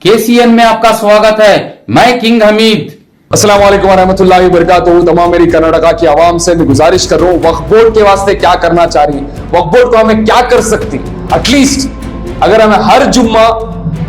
KCN में आपका स्वागत है। मैं किंग हमीद। अस्सलाम वालेकुम रहमतुल्लाहि वबरकातुहू। तमाम मेरी कर्नाटका की आवाम से मैं गुजारिश कर रहा हूँ, वक्फ बोर्ड के वास्ते क्या करना चाह रही, वक्फ बोर्ड को हमें क्या कर सकती। एटलीस्ट अगर हमें हर जुम्मा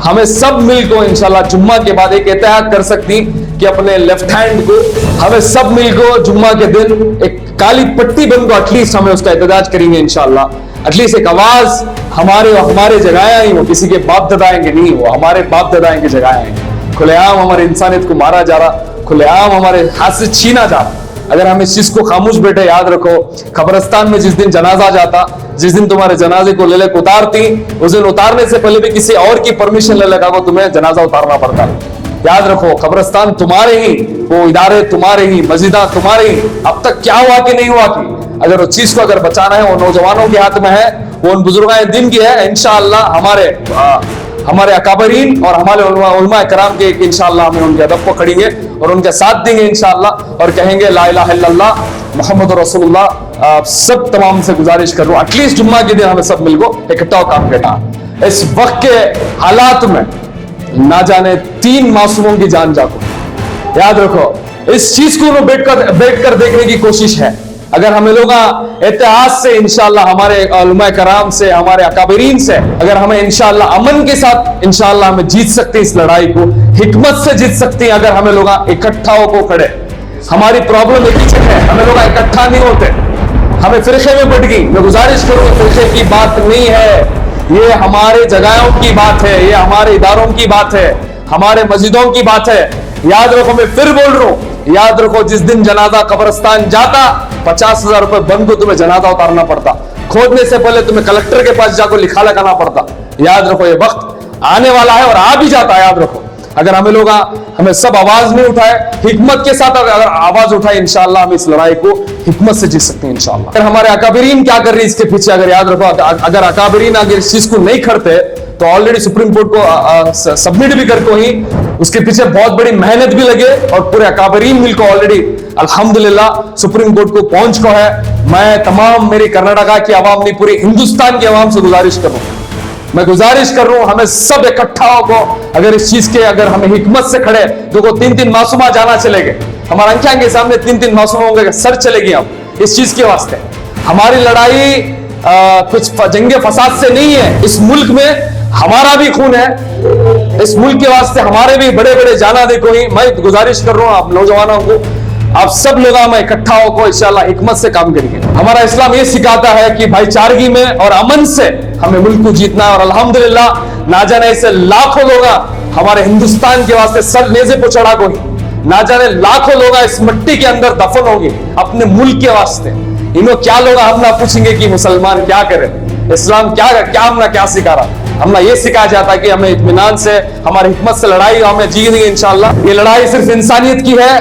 हमें सब मिल को इंशाल्लाह जुम्मा के बाद एक एहतियात कर सकती कि अपने लेफ्ट हैंड को हमें सब मिल को जुम्मा के दिन एक काली पट्टी बन को एटलीस्ट हमें उसका एहतजाज करेंगे इंशाल्लाह। एटलीस्ट एक आवाज हमारे जगाया ही हो, किसी के बाप दादाएं के नहीं हो, हमारे बाप दादाएं की जगाया है। खुलेआम हमारे इंसानियत को मारा जा रहा, खुलेआम हमारे हाथ से छीना जा रहा। अगर हम इस चीज को खामोश बैठे, याद रखो कब्रिस्तान में जिस दिन जनाजा जाता, जिस दिन तुम्हारे जनाजे को ले लेकर उतारती, उस दिन उतारने से पहले भी किसी और की परमिशन ले लगा को तुम्हें जनाजा उतारना पड़ता। याद रखो कब्रिस्तान तुम्हारे ही, वो इदारे तुम्हारे ही, मस्जिदा तुम्हारे ही। अब तक क्या हुआ कि नहीं हुआ कि अगर उस चीज को अगर बचाना है वो नौजवानों के हाथ में है, वो उन बुजुर्गाए दिन की है। इंशाअल्लाह हमारे अकाबरीन और हमारे उलमा कराम के इंशाअल्लाह हमें उनके अदब को खड़ेंगे और उनके साथ देंगे इंशाअल्लाह और कहेंगे ला इलाहा इल्लल्लाह मोहम्मद रसूलुल्लाह। सब तमाम से गुजारिश कर रहा हूं एटलीस्ट जुम्मा के दिन हमें सब मिलकर इकट्ठा काम करना। इस वक्त के हालात में ना जाने 3 मासूमों की जान जाको। याद रखो इस चीज को बैठ कर देखने की कोशिश है। अगर हमें लोग इतिहास से इंशाअल्लाह हमारे उलमा कराम से, हमारे अकाबरीन से अगर हमें इंशाअल्लाह अमन के साथ इंशाअल्लाह हमें जीत सकते इस लड़ाई को, हिकमत से जीत सकते हैं अगर हमें लोग इकट्ठा होकर खड़े। हमारी प्रॉब्लम एक ही है, हमें लोग इकट्ठा नहीं होते, हमें फिरके में बढ़ गई। मैं गुजारिश करूंगा फिरके की बात नहीं है, ये हमारे जगहों की बात है, ये हमारे इदारों की बात है, हमारे मस्जिदों की बात है। याद रखो, मैं फिर बोल रहा हूं, याद रखो जिस दिन जनाजा कब्रिस्तान जाता 50,000 रुपए बन को तुम्हें जनाजा उतारना पड़ता, खोदने से पहले तुम्हें कलेक्टर के पास जाकर लिखा लगाना पड़ता। याद रखो ये वक्त आने वाला है और आ भी जाता है। याद रखो अगर हमें सब आवाज नहीं उठाए, हिकमत के साथ अगर आवाज उठाए इंशाअल्लाह हम इस लड़ाई को हिकमत से जीत सकते हैं इंशाअल्लाह। अगर हमारे अकाबरीन क्या कर रही है इसके पीछे, अगर याद रखो अगर अकाबरीन अगर इस चीज को नहीं करते तो ऑलरेडी सुप्रीम कोर्ट को सबमिट भी करके ही उसके पीछे बहुत बड़ी मेहनत भी लगे और पूरे अकाबरीन मिल को ऑलरेडी अल्हम्दुलिल्लाह सुप्रीम कोर्ट को पहुंच को है। मैं तमाम मेरी कर्नाटका की आवाम नहीं पूरी हिंदुस्तान की आवाम से गुजारिश कर रहा हूं, मैं गुजारिश कर रहा हूं हमें सब इकट्ठा होकर अगर इस चीज के अगर हमें हिकमत से खड़े, देखो 3-3 मासूमा जाना चलेंगे, हमारे आंखें के सामने 3-3 मासूमों के सर चलेगी। हम इस चीज के वास्ते हमारी लड़ाई कुछ जंगे फसाद से नहीं है, इस मुल्क में हमारा भी खून है, इस मुल्क के वास्ते हमारे भी बड़े बड़े जाना देखो ही। मैं गुजारिश कर रहा हूं आप नौजवानों को, आप सब लोग हमें इकट्ठा होकर इंशाअल्लाह हिकमत से काम करेंगे। हमारा इस्लाम ये सिखाता है कि भाईचारगी में और अमन से हमें मुल्क को जीतना है और अल्हम्दुलिल्लाह ना जाने से लाखों लोग हमारे हिंदुस्तान के वास्ते सर नेज़े पर चढ़ा को, ना जाने लाखों लोग इस मिट्टी के अंदर दफन होंगे अपने मुल्क के वास्ते। इन्हों क्या लोग हम ना पूछेंगे कि मुसलमान क्या करें, इस्लाम क्या हमने क्या सिखा रहा। हमने ये सिखाया जाता है कि हमें इत्मीनान से हमारी हिकमत से लड़ाई हमें जीतेंगे इंशाअल्लाह। ये लड़ाई सिर्फ इंसानियत की है,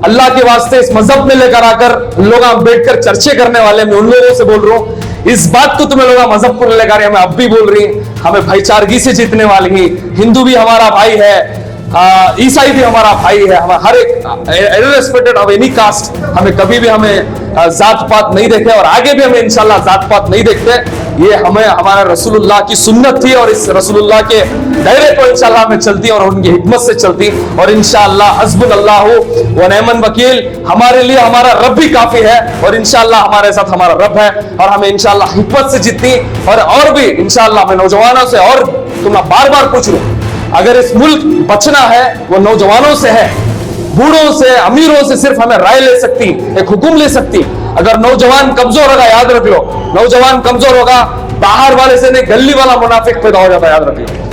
अल्लाह के वास्ते इस मजहब में लेकर आकर लोग बैठकर चर्चे करने वाले, मैं उन लोगों से बोल रहा हूँ इस बात को तुम्हें लोग मजहब को लेकर हमें अब भी बोल रही हैं, हमें भाईचारगी से जीतने वाली हैं। हिंदू भी हमारा भाई है, ईसाई भी हमारा भाई है, हम हर एक इर्रेस्पेक्टेड ऑफ एनी कास्ट, हमें कभी भी हमें जात पात नहीं देखे और आगे भी हमें इंशाल्लाह जात पात नहीं देखते। ये हमें हमारा रसूलुल्लाह की सुन्नत थी और इस रसूलुल्लाह के दायरे को इंशाल्लाह हमें चलती और उनकी हिकमत से चलती और इंशाल्लाह हस्बुनल्लाहु व निअमल वकील, हमारे लिए हमारा रब भी काफी है और इंशाल्लाह हमारे साथ हमारा रब है और हमें इंशाल्लाह हिकमत से जीतनी और भी इंशाल्लाह मैं नौजवानों से और तुम्हें बार बार पूछ लूं, अगर इस मुल्क बचना है वो नौजवानों से है, बूढ़ों से अमीरों से सिर्फ हमें राय ले सकती, एक हुक्म ले सकती। अगर नौजवान कमजोर होगा, याद रख लो नौजवान कमजोर होगा, बाहर वाले से नहीं गली वाला मुनाफिक पैदा हो जाता है, याद रख लो।